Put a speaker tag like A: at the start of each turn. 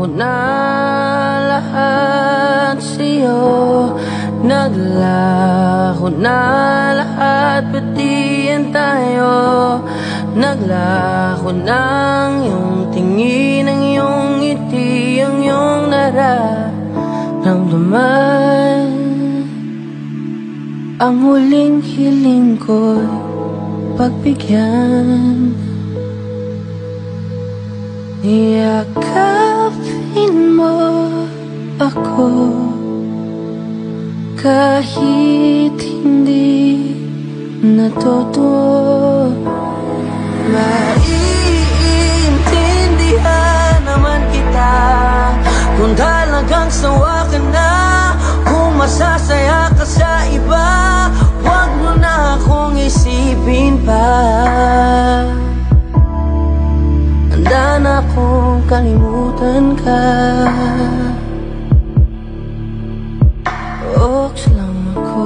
A: ko na lahat sa'yo. Naglako na lahat, pati yan tayo. Naglako ng iyong tingin, ang iyong ngiti, ang iyong nararamdaman. Ang huling hiling ko'y pagbigyan. Yakapin mo ako kahit hindi natutuwa. Maiintindihan naman kita kung talagang sawa ka na. Kung masasaya ka sa iba, huwag mo na akong isipin pa. Handa na akong kalimutan ka. Oks lang ako.